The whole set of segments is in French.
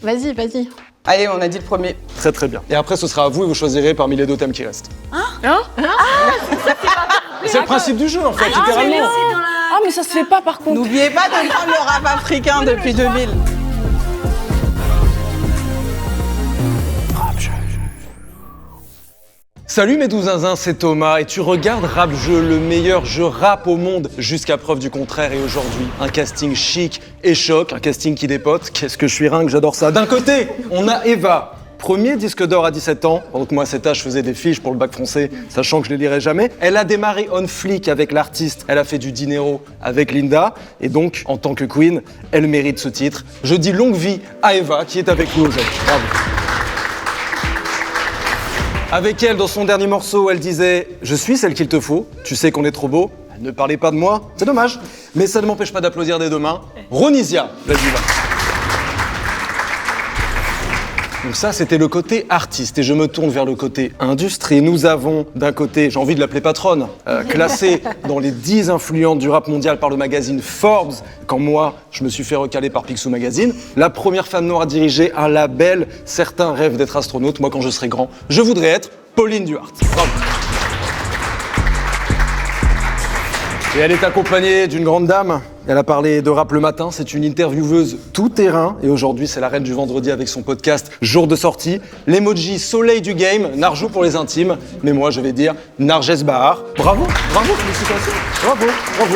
Vas-y, vas-y. Allez, on a dit le premier. Très très bien. Et après, ce sera à vous et vous choisirez parmi les 2 thèmes qui restent. C'est le principe du jeu en fait, littéralement. Ah, mais ça se fait pas par contre. N'oubliez pas de prendre le rap africain depuis 2000. Salut mes 12 zinzins, c'est Thomas et tu regardes Rap Jeu, le meilleur jeu rap au monde jusqu'à preuve du contraire. Et aujourd'hui, un casting chic et choc, un casting qui dépote. Qu'est-ce que je suis ringue, j'adore ça. D'un côté, on a Eva. Premier disque d'or à 17 ans, pendant que moi à cet âge je faisais des fiches pour le bac français, sachant que je les lirais jamais. Elle a démarré on fleek avec l'artiste, elle a fait du dinero avec Linda, et donc en tant que queen, elle mérite ce titre. Je dis longue vie à Eva qui est avec nous aujourd'hui. Bravo. Avec elle, dans son dernier morceau, elle disait « Je suis celle qu'il te faut, tu sais qu'on est trop beau ». Elle ne parlait pas de moi, c'est dommage, mais ça ne m'empêche pas d'applaudir des 2 mains. Ronisia, la diva. Donc ça, c'était le côté artiste. Et je me tourne vers le côté industrie. Nous avons, d'un côté, j'ai envie de l'appeler patronne, classée dans les 10 influentes du rap mondial par le magazine Forbes, quand moi, je me suis fait recaler par Picsou Magazine. La première femme noire à diriger un label. Certains rêvent d'être astronaute. Moi, quand je serai grand, je voudrais être Pauline Duhart. Bravo. Et elle est accompagnée d'une grande dame. Elle a parlé de rap le matin, c'est une intervieweuse tout terrain. Et aujourd'hui, c'est la reine du vendredi avec son podcast Jour de sortie. L'emoji soleil du game, Narjou pour les intimes. Mais moi, je vais dire Narges Bahar. Bravo, bravo, félicitations. Bravo, bravo.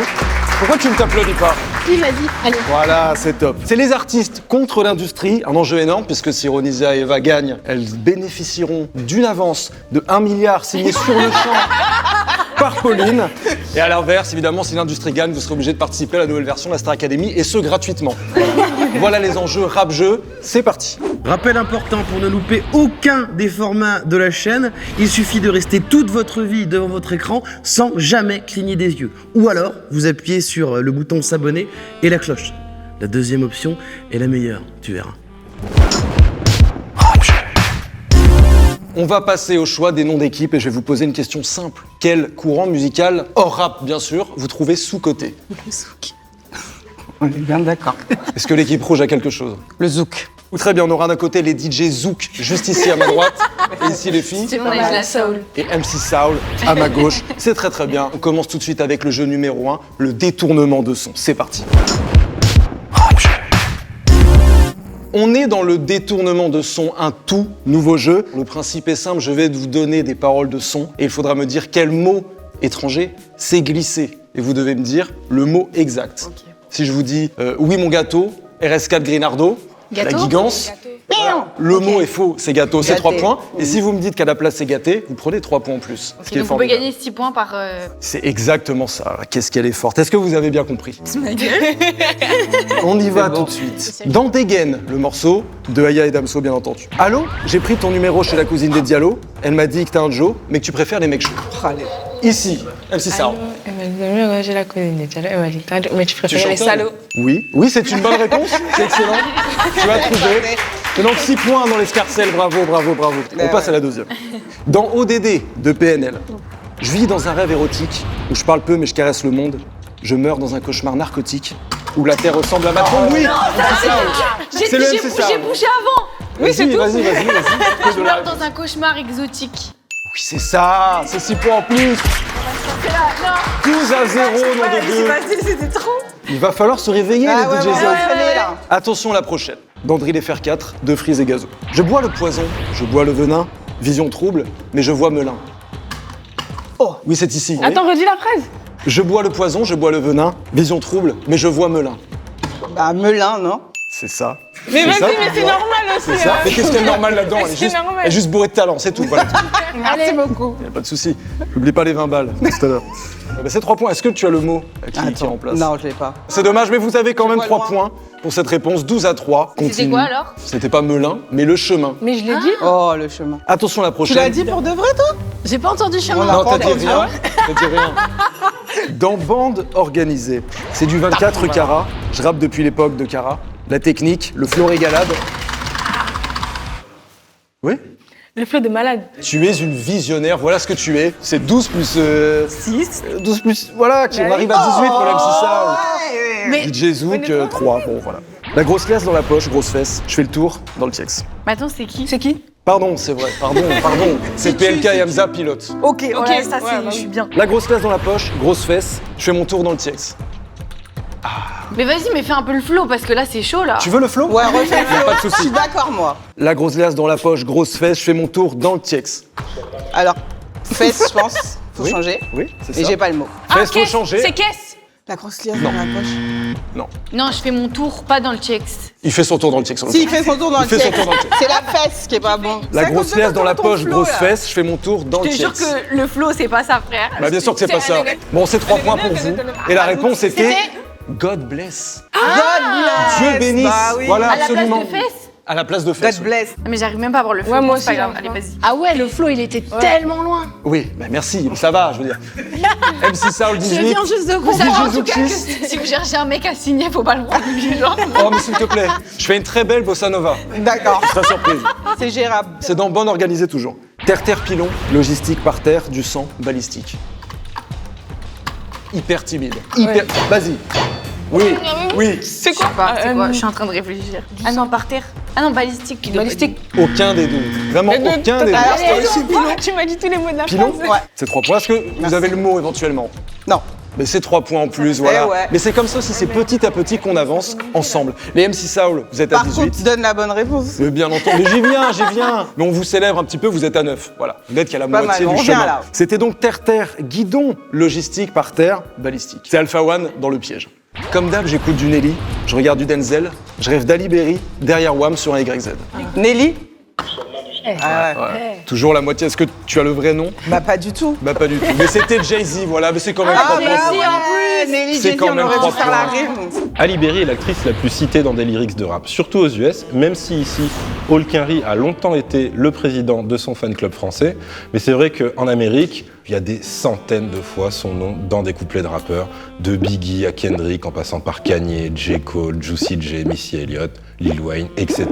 Pourquoi tu ne t'applaudis pas? Si, vas-y, allez. Voilà, c'est top. C'est les artistes contre l'industrie, un enjeu énorme, puisque si Ronisia et Eva gagnent, elles bénéficieront d'une avance de 1 milliard signée sur le champ par Pauline. Et à l'inverse, évidemment, si l'industrie gagne, vous serez obligé de participer à la nouvelle version de la Star Academy, et ce, gratuitement. Voilà les enjeux rap-jeu, c'est parti. Rappel important pour ne louper aucun des formats de la chaîne, il suffit de rester toute votre vie devant votre écran sans jamais cligner des yeux. Ou alors, vous appuyez sur le bouton s'abonner et la cloche. La deuxième option est la meilleure, tu verras. On va passer au choix des noms d'équipe et je vais vous poser une question simple. Quel courant musical, hors rap bien sûr, vous trouvez sous-coté? Zouk. On est bien d'accord. Est-ce que l'équipe rouge a quelque chose? Le zouk. Ou très bien, on aura d'un côté les DJ Zouk, juste ici à ma droite, et ici les filles. C'est pas mal. La soul. Et MC Saul à ma gauche. C'est très très bien. On commence tout de suite avec le jeu numéro 1, le détournement de son. C'est parti. On est dans le détournement de son, un tout nouveau jeu. Le principe est simple, je vais vous donner des paroles de son et il faudra me dire quel mot étranger c'est glissé. Et vous devez me dire le mot exact. Okay. Si je vous dis oui mon gâteau, RS4 Grinardo, Gâteau? la guigance, le mot est faux, c'est gâteau, c'est 3 points. Et si vous me dites qu'à la place c'est gâté, vous prenez 3 points en plus. Ok, ce qui est donc vous pouvez formidable. gagner 6 points par... C'est exactement ça. Qu'est-ce qu'elle est forte. Est-ce que vous avez bien compris? Ma gueule. On y va tout de suite. Dans Dégaine, le morceau de Aya et Damso, bien entendu. Allô, j'ai pris ton numéro chez la cousine des Diallo. Elle m'a dit que t'es un Joe, mais que tu préfères les mecs chauds. Allez. Ici, MC Sao. Elle m'a dit, ouais, j'ai la cousine des Diallo. Elle m'a dit, mais tu préfères les chantonnes? salauds. Oui, oui, c'est une bonne réponse. C'est excellent. Tu as trouvé. Et donc 6 points dans l'escarcelle. Bravo, bravo, bravo. On passe à la deuxième. Dans ODD de PNL, je vis dans un rêve érotique où je parle peu mais je caresse le monde. Je meurs dans un cauchemar narcotique où la terre ressemble à ma tombe. Oui, c'est le MC Sao. J'ai bougé avant. Oui, c'est tout. Vas-y. Je meurs dans un cauchemar exotique. Oui, c'est ça. C'est 6 points en plus. 12 à 0, nom de Dieu. C'était trop. Il va falloir se réveiller, les DJ Zouk. Là. Attention la prochaine. D'André les Fer 4, de Freeze et Gazo. Je bois le poison, je bois le venin, vision trouble, mais je vois Melun. Oh, oui, c'est ici. Attends, redis la phrase. Je bois le poison, je bois le venin, vision trouble, mais je vois Melun. Bah, Melun, non? C'est ça. Mais C'est ça. vas-y, mais c'est normal aussi. C'est ça. Mais qu'est-ce qu'il y a de normal là-dedans? Mais c'est normal. Elle est juste bourrée de talent, c'est tout. Voilà. Merci beaucoup. Y a pas de souci. N'oublie pas les 20 balles tout à l'heure. C'est 3 points. Est-ce que tu as le mot qui remplace? Non, je l'ai pas. C'est dommage, mais vous avez quand même Loin. 3 points pour cette réponse. 12 à 3. C'était Continue. quoi alors? C'était pas Melun, mais le chemin. Mais je l'ai dit. Oh, le chemin. Attention la Tu prochaine. l'as dit pour de vrai, toi? J'ai pas entendu chemin. Non, pas t'as dit entendu. rien. T'as dit rien. Dans Bande organisée, c'est du 24 carats. Je rappe depuis l'époque de Cara. La technique, le flow régalade. Oui? Le flow de malade. Tu es une visionnaire, voilà ce que tu es. C'est 12 plus... 6. 12 plus... Voilà, on arrive à 18 pour l'MC Sao. Mais DJ Zouk, 3, bon voilà. La grosse glace dans la poche, grosse fesse, je fais le tour dans le TX. Mais attends, c'est qui? C'est qui? Pardon, c'est vrai, pardon. C'est PLK et Hamza, pilote. Ok, Ouais, ça ouais, c'est. bah Je suis bien. La grosse glace dans la poche, grosse fesse, je fais mon tour dans le TX. Mais vas-y, mais fais un peu le flow parce que là c'est chaud là. Tu veux le flow? Ouais, refais le Pas de flow. Je soucis. suis d'accord, moi. La grosse glace dans la poche, grosse fesse, je fais mon tour dans le TX. Alors, fesse, je pense. Faut Oui. changer. Oui, c'est Et ça. j'ai pas le mot. Fesse, faut caisse, changer. C'est caisse. La grosse liasse dans la poche. Non, je fais mon tour, pas dans le checks. Il fait son tour dans le TX. Si, il fait son tour dans Il le fait son TX. tour dans le TX. C'est la fesse qui est pas bon. La Ça grosse compte liasse dans la ton poche, flow, grosse là. fesse, je fais mon tour dans le Je te jure TX. que le flow c'est pas ça, frère. Bah bien sûr que c'est pas ça. Bon, c'est 3 points pour vous. Et la réponse était God bless. God bless. Dieu bénisse. Bah oui. Voilà, À la place absolument. de fesses. À la place de fesses. God bless. Mais j'arrive même pas à voir le flow. Ouais, moi c'est pas aussi, grave. hein. Allez, vas-y. Ah ouais, le flow, il était tellement loin. Oui, bah merci, ça va, je veux dire. MC Saul Je 18. viens juste de Vous savez comprendre. en tout cas que si vous cherchez un mec à signer, faut pas le voir du genre. Oh, mais s'il te plaît, je fais une très belle bossa nova. D'accord. Très surprise. C'est gérable. C'est dans Bonne Organisée toujours. Terre-terre pilon, logistique par terre, du sang balistique. Hyper timide. Hyper. Vas-y. Oui, oui. C'est Je sais quoi? pas, c'est quoi? Je suis en train de réfléchir. Ah non, par terre. Ah non, balistique. Balistique. Aucun des deux. Vraiment aucun des deux. Alors, c'était aussi pilon. Tu m'as dit tous les mots de la Pilon phrase. Ouais. C'est 3 points. Est-ce que vous avez le mot éventuellement? Non. Mais c'est 3 points en plus, voilà. ouais. Mais c'est comme ça aussi, c'est petit à petit qu'on avance ensemble. Les MC Saul, vous êtes à Par 18. contre, donne la bonne réponse. Mais bien entendu, j'y viens. Mais on vous célèbre un petit peu, vous êtes à 9. Voilà, vous n'êtes qu'à la Pas moitié mal, du on revient chemin. là. C'était donc terre-terre, guidon, logistique par terre, balistique. C'est Alpha One dans le piège. Comme d'hab, j'écoute du Nelly, je regarde du Denzel, je rêve d'Ali Berry, derrière Wham sur un YZ. Nelly. Ah ouais. Ouais. Toujours la moitié. Est-ce que tu as le vrai nom? Bah pas du tout. Bah pas du tout. Mais c'était Jay-Z, voilà, mais c'est quand même Ah 3 mais points. si, en plus. Nelly, C'est j'ai quand dit, on même aurait 3 dû faire la points. rime. Ali Berry est l'actrice la plus citée dans des lyrics de rap, surtout aux US, même si ici, Paul Henry a longtemps été le président de son fan club français. Mais c'est vrai qu'en Amérique, il y a des centaines de fois son nom dans des couplets de rappeurs, de Biggie à Kendrick, en passant par Kanye, J. Cole, Juicy J, Missy Elliott, Lil Wayne, etc.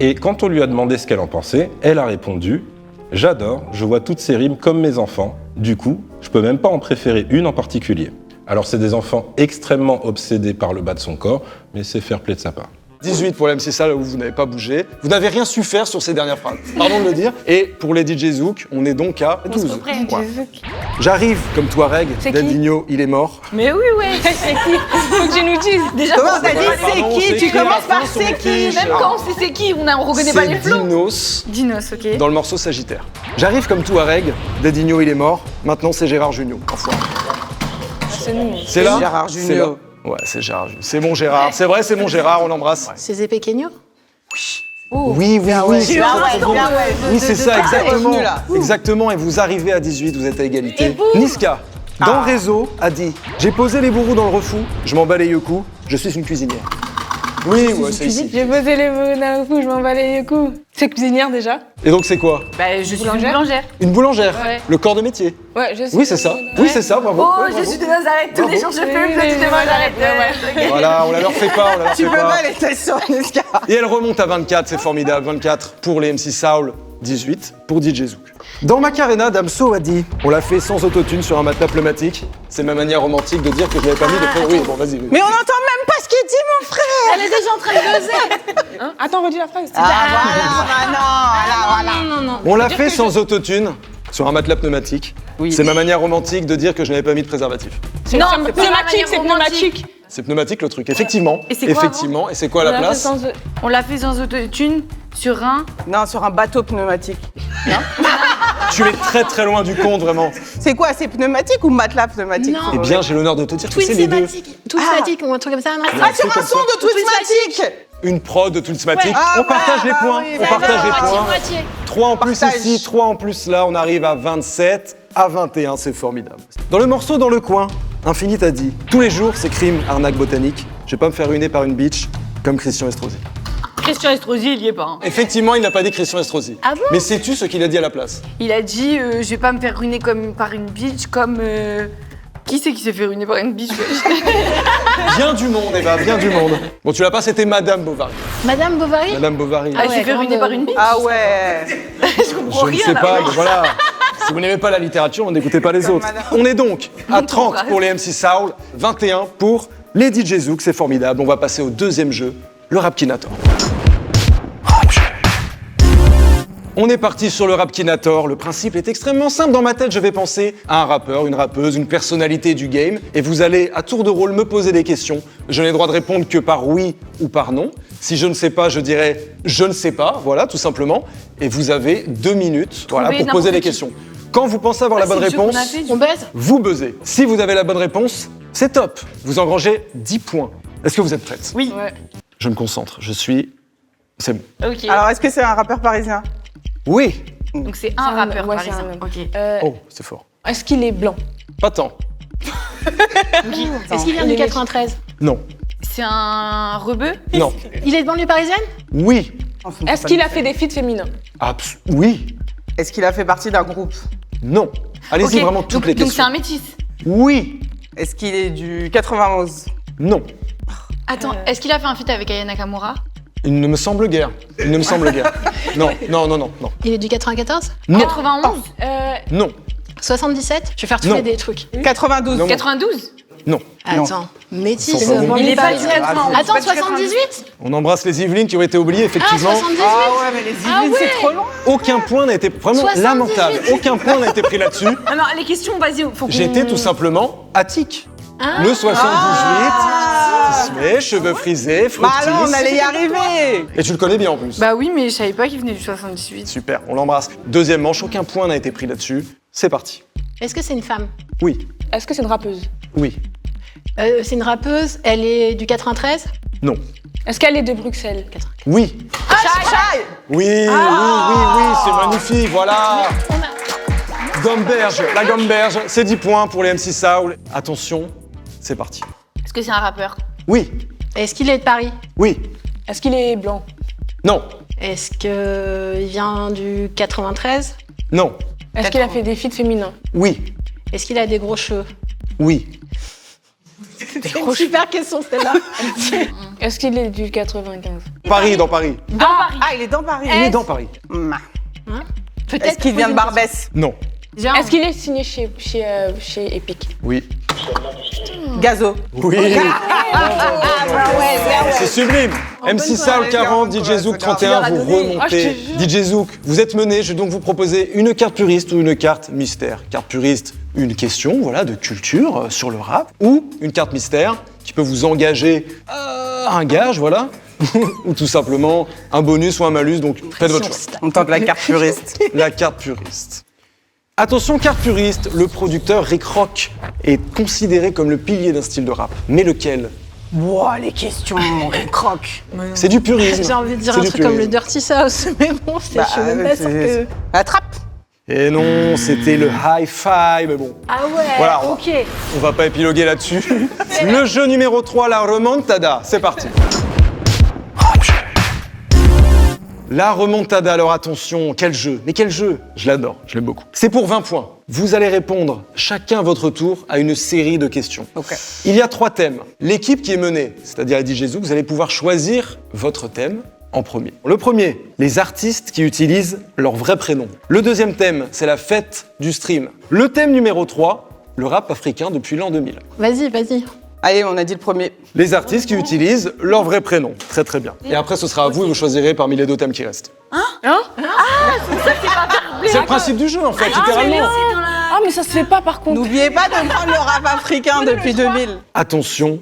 Et quand on lui a demandé ce qu'elle en pensait, elle a répondu « J'adore, je vois toutes ces rimes comme mes enfants. Du coup, je peux même pas en préférer une en particulier. » Alors c'est des enfants extrêmement obsédés par le bas de son corps, mais c'est fair play de sa part. 18 pour la MC Saul où vous n'avez pas bougé. Vous n'avez rien su faire sur ces dernières phrases. Pardon de le dire. Et pour les DJ Zouk, on est donc à 12. Ouais. J'arrive comme Touareg, C'est qui Dadinho, il est mort. Mais oui, ouais. C'est qui? Faut que tu nous dises. Déjà, Comment t'as dit Pardon, c'est qui c'est Tu qui, commences à la par fin, c'est son qui fiche. même quand on sait c'est qui, on reconnaît pas les C'est flots. Dinos Dinos, ok. dans le morceau Sagittaire. J'arrive comme Touareg, Dadinho, il est mort. Maintenant, c'est Gérard Jugnot. Enfoiré. C'est nous. C'est là Gérard C'est Jugnot. là. Ouais, c'est Gérard Jugnot. C'est mon Gérard. C'est vrai, c'est mon Gérard, on l'embrasse. C'est Zé Pequeño. Oui, oui, oui. c'est Bien très, ouais, très beau. bien ouais. Oui, c'est ça, exactement. revenu, là. Exactement, et vous arrivez à 18, vous êtes à égalité. Et boum. Niska, dans Réseau, a dit « J'ai posé les bourreaux dans le refou, je m'en bats les yeux-coups, je suis une cuisinière. » Oui, ouais, c'est ici. J'ai posé les mots d'un coup, je m'en bats les coups. C'est cuisinière déjà? Et donc c'est quoi? Bah, je suis Boulangère. boulangère. Une boulangère, Ouais. le corps de métier. Ouais, je sais. Oui, c'est ça. Oui, c'est ça, bravo. Oh, Ouais, je bravo. suis de Nazareth, tous les jours je fume, je suis de Nazareth. Voilà, on la leur fait pas, on la leur Tu fait peux pas. pas les tester sur Niska. Et elle remonte à 24, c'est formidable. 24 pour les MC Saul, 18 pour DJ Zouk. Dans Macarena, Damso a dit « On l'a fait sans autotune sur un matelas pneumatique. C'est ma manière romantique de dire que je n'avais pas mis de... Oui, bon, vas-y. Mais on n'entend même pas ce qu'il dit, mon frère. Elle est déjà en train de buzzer. Hein? Attends, redis la phrase. Voilà, Non, non, non. On l'a fait sans autotune sur un matelas pneumatique. Oui. C'est ma manière romantique de dire que je n'avais pas mis de préservatif. Non, C'est c'est pas la pneumatique, manière c'est romantique. pneumatique. C'est pneumatique le truc, effectivement. Et c'est quoi Effectivement. Et c'est quoi à la place? On l'a fait sans autotune sur un. Non, sur un bateau pneumatique. Tu es très très loin du compte, vraiment. C'est quoi? C'est pneumatique ou matelas pneumatique? Non. Eh bien, j'ai l'honneur de te dire que Twin c'est les deux. Twinsmatic ou un truc comme ça. non Ah, sur un son de Twistmatic. Une prod de Twinmatic. Ah, On partage ouais, les bah points. oui, On bah partage les ouais. points. Moitié. 3 en plus Partage. ici, 3 en plus là, on arrive à 27, à 21, c'est formidable. Dans le morceau Dans le coin, Infinite a dit « Tous les jours, c'est crime, arnaque botanique. Je vais pas me faire ruiner par une bitch comme Christian Estrosi. Christian Estrosi, il y est pas. Hein. » Effectivement, il n'a pas dit Christian Estrosi. Ah bon? Mais sais-tu ce qu'il a dit à la place? Il a dit je vais pas me faire ruiner comme par une bitch comme. Qui c'est qui s'est fait ruiner par une bitch? Bien du monde, Eva, bien du monde. Bon, tu l'as pas, c'était Madame Bovary. Madame Bovary. Madame Bovary. Ah, il s'est fait grande, ruiner par une bitch? Ah ouais. Je comprends Je ne rien sais là. pas, mais voilà. Si vous n'aimez pas la littérature, n'écoutez pas les autres. On est donc à 30 pour les MC Saul, 21 pour les DJ Zouk, c'est formidable. On va passer au deuxième jeu, le Rapkinator. On est parti sur le Rapkinator. Le principe est extrêmement simple. Dans ma tête, je vais penser à un rappeur, une rappeuse, une personnalité du game. Et vous allez, à tour de rôle, me poser des questions. Je n'ai le droit de répondre que par oui ou par non. Si je ne sais pas, je dirai « je ne sais pas », voilà, tout simplement. Et vous avez 2 minutes voilà, pour poser des questions. Quand vous pensez avoir la bonne réponse, On baise? vous buzzez. Si vous avez la bonne réponse, c'est top. Vous engrangez 10 points. Est-ce que vous êtes prête? Oui. Je me concentre. Je suis... C'est bon. Ok. Alors, est-ce que c'est un rappeur parisien? Oui. Donc c'est un rappeur ouais, par c'est un exemple. homme. Ok. Oh, c'est fort. Est-ce qu'il est blanc? Pas tant. Est-ce qu'il vient du 93? Non. C'est un rebeu? Non. Il est de banlieue parisienne? Oui. Est-ce qu'il a fait des feats féminins? Oui. Est-ce qu'il a fait partie d'un groupe? Non. Allez-y, Ok. vraiment toutes donc, les donc c'est questions. un métis. Oui. Est-ce qu'il est du 91? Non. Attends, est-ce qu'il a fait un feat avec Aya Nakamura? Il ne me semble guère. Il ne me semble guère. Non, non, non, non, non. Il est du 94? Non. 91? Non. 77? Je vais faire tous Non. les des trucs. 92. Non. 92? Non. Attends, métis, Ils sont pas bons. banlieue Il est pas du parisienne. 91. Attends, 78? On embrasse les Yvelines qui ont été oubliées, Ah, effectivement. 78? Ah ouais, mais les Yvelines, ouais. c'est trop long. Aucun point n'a été vraiment 78. lamentable. Aucun point n'a été pris là-dessus. Ah non, les questions, vas-y, faut qu'on... J'étais tout simplement attique. Ah. Le 78, Disney, cheveux frisés, Bah fructis. alors, on allait y arriver. Et tu le connais bien en plus. Bah oui, mais je savais pas qu'il venait du 78. Super, on l'embrasse. Deuxième manche, aucun point n'a été pris là-dessus. C'est parti. Est-ce que c'est une femme? Oui, Est-ce que c'est une rappeuse? oui, C'est une rappeuse, elle est du 93? non, Est-ce qu'elle est de Bruxelles? oui. Chai. Oui, oui, c'est magnifique, voilà. Gomberge, la Gomberge, c'est 10 points pour les MC Soul. Attention, c'est parti. Est-ce que c'est un rappeur? Oui, Est-ce qu'il est de Paris? oui, Est-ce qu'il est blanc? non, Est-ce qu'il vient du 93? non, Est-ce qu'il a fait des feats féminins? oui, Est-ce qu'il a des gros cheveux? oui, C'est une super question celle-là. Est-ce qu'il est du 95? Paris, dans Paris. Dans Paris. Ah, il est dans Paris. Il est dans Paris. Est-ce qu'il vient de Barbès? Non, Est-ce qu'il est signé chez Epic? oui, Gazo. oui. C'est sublime. MC Soul 40, DJ Zouk 31, vous remontez. DJ Zouk, vous êtes mené. Je vais donc vous proposer une carte puriste ou une carte mystère. Carte puriste, une question, voilà, de culture sur le rap, ou une carte mystère qui peut vous engager un gage, voilà, ou tout simplement un bonus ou un malus. Donc faites votre choix. On tente la carte puriste. La carte puriste. Attention, carte puriste, le producteur Rick Rock est considéré comme le pilier d'un style de rap. Mais lequel? Wow, les questions, croque. C'est du purisme. J'ai envie de dire C'est un du truc comme le purisme. Dirty South, mais bon, je suis même pas sûre que... Attrape. Et non, c'était le hi-fi, mais bon, Ah ouais, Voilà. ok. on va pas épiloguer là-dessus. Le jeu numéro 3, la remontada, c'est parti. La remontada, alors attention, quel jeu, mais quel jeu. Je l'adore, je l'aime beaucoup. C'est pour 20 points. Vous allez répondre chacun à votre tour à une série de questions. Ok. Il y a 3 thèmes. L'équipe qui est menée, c'est-à-dire les DJ Zouk, vous allez pouvoir choisir votre thème en premier. Le premier, les artistes qui utilisent leur vrai prénom. Le deuxième thème, c'est la fête du stream. Le thème numéro 3, le rap africain depuis l'an 2000. Vas-y, vas-y. Allez, on a dit le premier. Les artistes qui utilisent leur vrai prénom. Très très bien. Et après, ce sera à vous et vous choisirez parmi les 2 thèmes qui restent. C'est le principe du jeu en fait, littéralement. Ah, mais ça se fait pas par contre. N'oubliez pas de prendre le rap africain depuis 2000. Attention,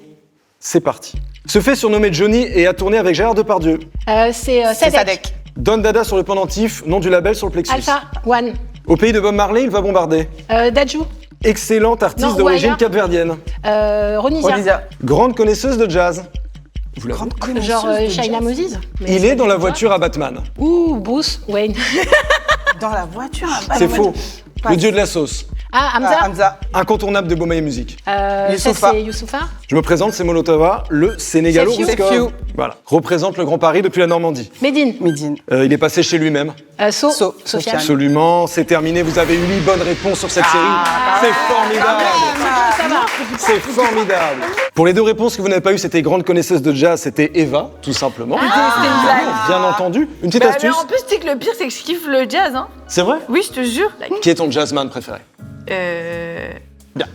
c'est parti. Se fait surnommer Johnny et a tourné avec Gérard Depardieu. C'est C'est Sadek. Sadek. Don Dada sur le pendentif, nom du label sur le plexus. Alpha, One. Au pays de Bob Marley, il va bombarder. Dajou. Excellente artiste Non, d'origine Waya. capverdienne. Ronisia. Olivia. Grande connaisseuse de jazz. Vous l'avez. Genre Shaina Moses. Mais Il est dans la voiture à Batman. Ouh, Bruce Wayne. Dans la voiture. C'est faux. Le dieu de la sauce. Ah, Hamza. Hamza. Incontournable de Bomaye Musique. Ça, Youssoufa. c'est Youssoufa. Je me présente, c'est Molotova, le Sénégalo-Ruscov. C'est Few. Voilà. Représente le Grand Paris depuis la Normandie. Medine. Midine. Il est passé chez lui-même. So. So. Sofiane. Absolument, c'est terminé. Vous avez 8 bonnes réponses sur cette série. C'est formidable. Ça va. C'est formidable. Pour les 2 réponses que vous n'avez pas eues, c'était grande connaisseuse de jazz, c'était Eva, tout simplement. Bien entendu. Une petite Bah, mais astuce. en plus, tu sais que le pire, c'est que je kiffe le jazz, hein. C'est vrai? Oui, je te jure. Qui est ton jazzman préféré? Bien.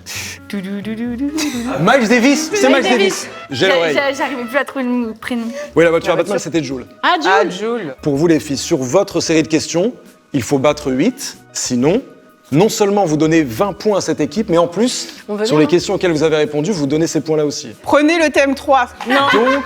Miles Davis, c'est Miles Davis. J'ai l'oreille. J'arrivais plus à trouver le prénom. Oui, la voiture à Batman, c'était Joule. Ah, Ah, Jules. Jules. Pour vous les filles, sur votre série de questions, il faut battre 8. Sinon, non seulement vous donnez 20 points à cette équipe, mais en plus, On veut sur bien, les hein. questions auxquelles vous avez répondu, vous donnez ces points-là aussi. Prenez le thème 3. Donc,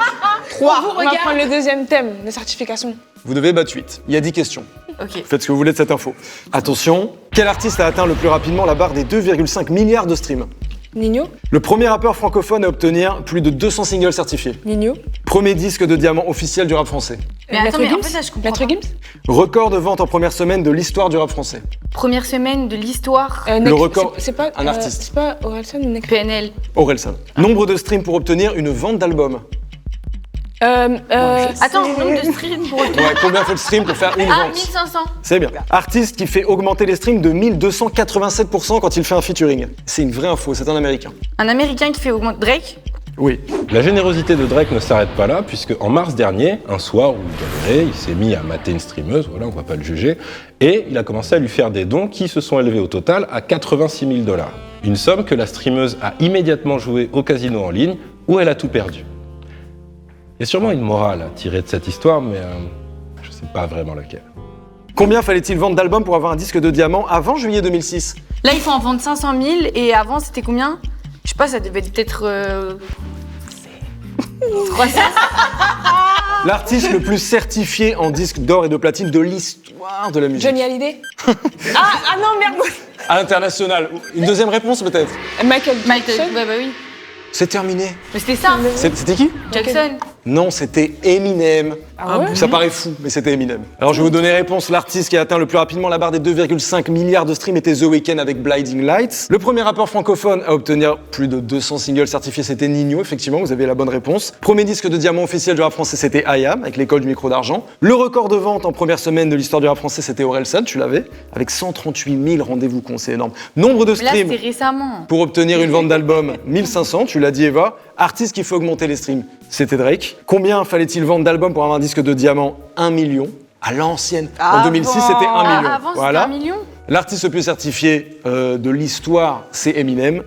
3. On va prendre le deuxième thème, la certification. vous devez battre 8. Il y a 10 questions. Ok. Faites ce que vous voulez de cette info. Attention, quel artiste a atteint le plus rapidement la barre des 2,5 milliards de streams? Nino, Le premier rappeur francophone à obtenir plus de 200 singles certifiés. Nino. Premier disque de diamant officiel du rap français. Mais attends, Maître mais en Gims. fait, là, je comprends Maître pas. Gims. Record de vente en première semaine de l'histoire du rap français. Première semaine de l'histoire. Le record, C'est pas un artiste. C'est pas Orelsan ou Nekfeu. PNL. Orelsan. Nombre de streams pour obtenir une vente d'album. Attends, nombre de streams pour autant. Ouais, combien faut de streams pour faire une Ah, vente? 1500. C'est bien. Artiste qui fait augmenter les streams de 1287% quand il fait un featuring. C'est une vraie info, c'est un américain. Un Américain qui fait augmenter Drake. Oui. La générosité de Drake ne s'arrête pas là, puisque en mars dernier, un soir où il galérait, il s'est mis à mater une streameuse, voilà, on va pas le juger, et il a commencé à lui faire des dons qui se sont élevés au total à 86 000 $. Une somme que la streameuse a immédiatement jouée au casino en ligne, où elle a tout perdu. Il y a sûrement une morale à tirer de cette histoire, mais je sais pas vraiment laquelle. Combien fallait-il vendre d'albums pour avoir un disque de diamant avant juillet 2006? Là, il faut en vendre 500 000 et avant, c'était combien? Je sais pas, ça devait être. 300. L'artiste le plus certifié en disque d'or et de platine de l'histoire de la musique. Johnny Hallyday. ah non, merde. À l'international. Une deuxième réponse peut-être? Michael Michael. Jackson. Ouais, bah oui. C'est terminé. Mais c'était ça. C'était qui? Jackson. Non, c'était Eminem. Ah ouais. Ça paraît fou, mais c'était Eminem. Alors je vais vous donner réponse. L'artiste qui a atteint le plus rapidement la barre des 2,5 milliards de streams était The Weeknd avec Blinding Lights. Le premier rappeur francophone à obtenir plus de 200 singles certifiés, c'était Nino. Effectivement, vous avez la bonne réponse. Premier disque de diamant officiel du rap français, c'était IAM avec l'école du micro d'argent. Le record de vente en première semaine de l'histoire du rap français, c'était Orelsan, tu l'avais, avec 138 000 rendez-vous compte, c'est énorme. Nombre de Mais là, streams c'était récemment. pour obtenir une vente d'album, 1500, tu l'as dit Eva. Artiste qui fait augmenter les streams, c'était Drake. Combien fallait-il vendre d'albums pour avoir un disque de diamant? 1 million. À l'ancienne. En 2006, c'était 1 million. Avant, Voilà. c'était 1 million. L'artiste le plus certifié de l'histoire, c'est Eminem.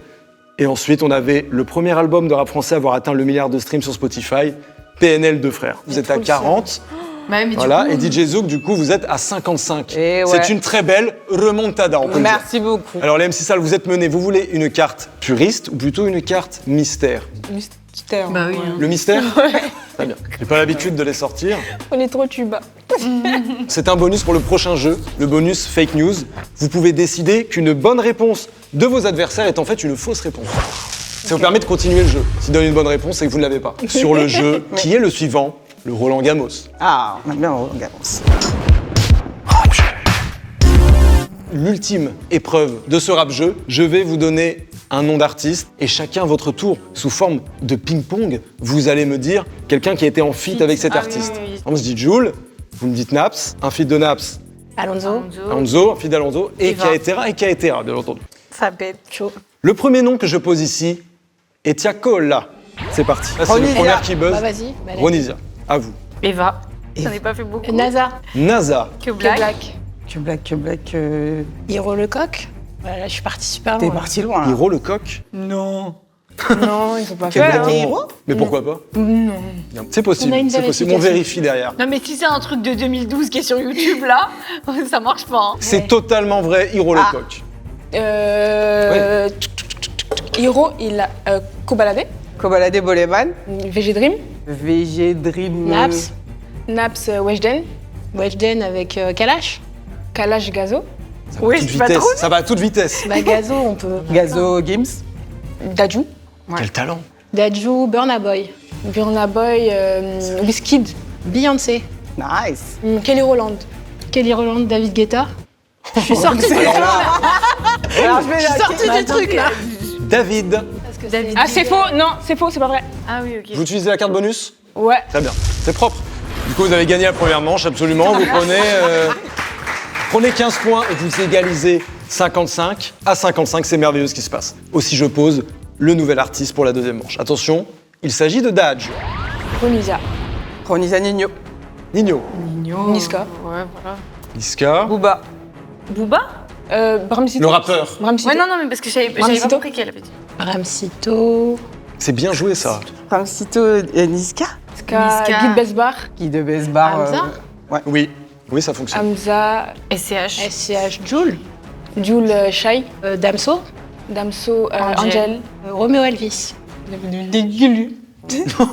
Et ensuite, on avait le premier album de rap français à avoir atteint le milliard de streams sur Spotify, PNL Deux Frères. Vous êtes à 40. Bah oui, mais Voilà. du coup, Et DJ Zouk, du coup, vous êtes à 55. Et ouais. C'est une très belle remontada, on peut le dire. Merci beaucoup. Alors, les MC Sal, vous êtes menés. Vous voulez une carte puriste ou plutôt une carte mystère? Mystère. Bah oui. hein. Le mystère? Très bien. J'ai pas l'habitude de les sortir. On est trop tuba. C'est un bonus pour le prochain jeu, le bonus Fake News. Vous pouvez décider qu'une bonne réponse de vos adversaires est en fait une fausse réponse. Ça vous permet de continuer le jeu. S'ils donnent une bonne réponse, c'est que vous ne l'avez pas. Sur le jeu, qui est le suivant? Le Roland Gamos. Ah, on a bien Roland Garros. L'ultime épreuve de ce rap-jeu, je vais vous donner un nom d'artiste et chacun à votre tour, sous forme de ping-pong, vous allez me dire quelqu'un qui a été en feat avec cet Ah oui, artiste. oui, oui. On se dit Jules, vous me dites Naps, un feat de Naps, Alonso. Alonso, un feat d'Alonso, et Eva. Kaetera, bien entendu. Ça peut être chaud. Le premier nom que je pose ici est Tiakola. C'est parti. Là, c'est le Ronisia. premier qui buzz. Bah vas-y. Bah, Ronisia, à vous. Eva. J'en ai pas fait beaucoup. NASA. NASA. Que Black. Que Black. Hiro Lecoq. Voilà, je suis partie super T'es loin. parti loin. Là. Hiro Lecoq. Non. Non, il faut pas Que faire. Black et Hiro. Mais pourquoi pas Non. C'est possible, On a une c'est possible. On vérification. vérifie derrière. Non, mais si c'est un truc de 2012 qui est sur YouTube, là, ça marche pas. Hein. C'est totalement vrai, Hiro Lecoq. Hiro, il a Kobalade, Kobalade Boleman. VG Dream, VG Dream. Naps. Naps Weshden, Weshden avec Kalash. Kalash Gazo, Oui, Toute c'est pas vitesse, trop. ça va à toute vitesse. Bah Gazo, on peut. Gazo Gims. Dadju, Quel talent. Dadju, Burna Boy. Burna Boy, Wizkid, Beyoncé. Nice. Kelly Rowland. Kelly Rowland, David Guetta. Je suis sortie Alors je vais Je suis sortie du truc là. David, David. Ah, c'est faux, non, c'est faux, c'est pas vrai. Ah oui, ok. vous utilisez la carte bonus? Ouais. Très bien, c'est propre. Du coup, vous avez gagné la première manche, absolument. Vous prenez 15 points et vous égalisez 55 à 55. C'est merveilleux ce qui se passe. Aussi, je pose le nouvel artiste pour la deuxième manche. Attention, il s'agit de Dadju. Ronisia, Ronisia Nino. Nino, Mignon. Niska. Ouais, voilà. Niska, Booba. Booba. Bramsito. Le rappeur. Bramsito. Ouais, non, mais parce que j'avais pas Ramsito. compris qu'elle avait dit. Ramsito. C'est bien joué ça. Ramsito et Niska. Ska, Niska. Guy Besbar. Qui de Besbar. Hamza. Oui, oui, ça fonctionne. Hamza. SCH. SCH Joule. Jules Shai. Damso. Damso. Angel. Angel. Roméo Elvis.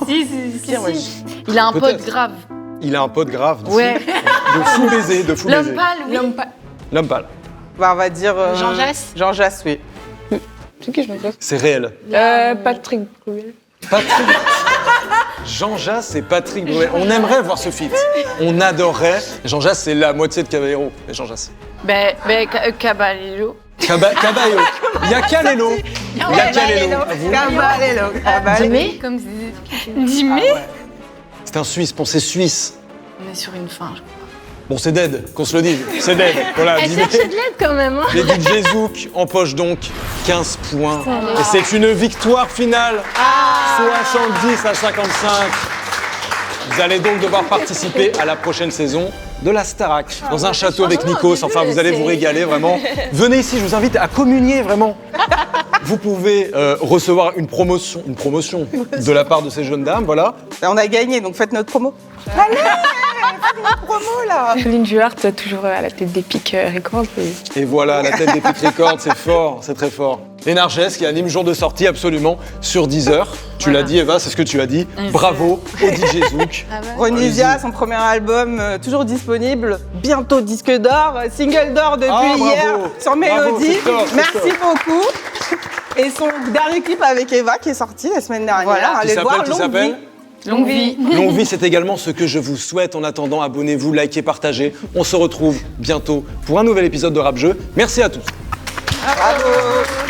Si. Il a un pote Peut-être. grave. Il a un pote grave. Ouais. De fou baiser, de fou L'homme baiser. pâle, oui. L'homme pas. L'homme pâle. Bah, on va dire. Jean Jass. Jean Jass, oui. C'est qui je me trompe C'est réel. Patrick Bruel. Patrick. Jean Jass et Patrick Bruel. On aimerait voir ce feat. On adorerait. Jean Jass, c'est la moitié de Caballero. Et Jean Jass. Caballero. Caballero. Il y a Calelo. Il y a Calelo. Caballero. Dimé. Comme Dimé. C'est un Suisse, pensez suisse. On est sur une fin, je crois. Bon, c'est dead, qu'on se le dise. C'est dead. Voilà, Elle dis- cherchait de l'aide quand même. Hein. Les DJ Zouk empochent donc 15 points. Et c'est une victoire finale. 70 à 55. Vous allez donc devoir participer à la prochaine saison de la Starac. Dans un château avec Nikos. Enfin, vous allez vous régaler vraiment. Venez ici, je vous invite à communier vraiment. Vous pouvez recevoir une promotion de la part de ces jeunes dames, voilà. On a gagné, donc faites notre promo. Allez, faites notre promo là. Céline Duhart, toujours à la tête d'Epic Records. Et voilà, la tête des Peak Records, c'est fort, c'est très fort. Et Narges qui anime jour de sortie absolument sur Deezer. Tu l'as dit Eva, c'est ce que tu as dit. Bravo au DJ Zouk. Ronisia, son premier album, toujours disponible. Bientôt disque d'or, single d'or depuis Ah, bravo. hier sur Bravo, Mélodie. c'est top, c'est Merci beaucoup. Et son dernier clip avec Eva qui est sorti la semaine dernière. Voilà. Allez voir, Qui Longue s'appelle Vie. Longue vie. Longue vie, c'est également ce que je vous souhaite. En attendant, abonnez-vous, likez, partagez. On se retrouve bientôt pour un nouvel épisode de Rap Jeu. Merci à tous. Bravo.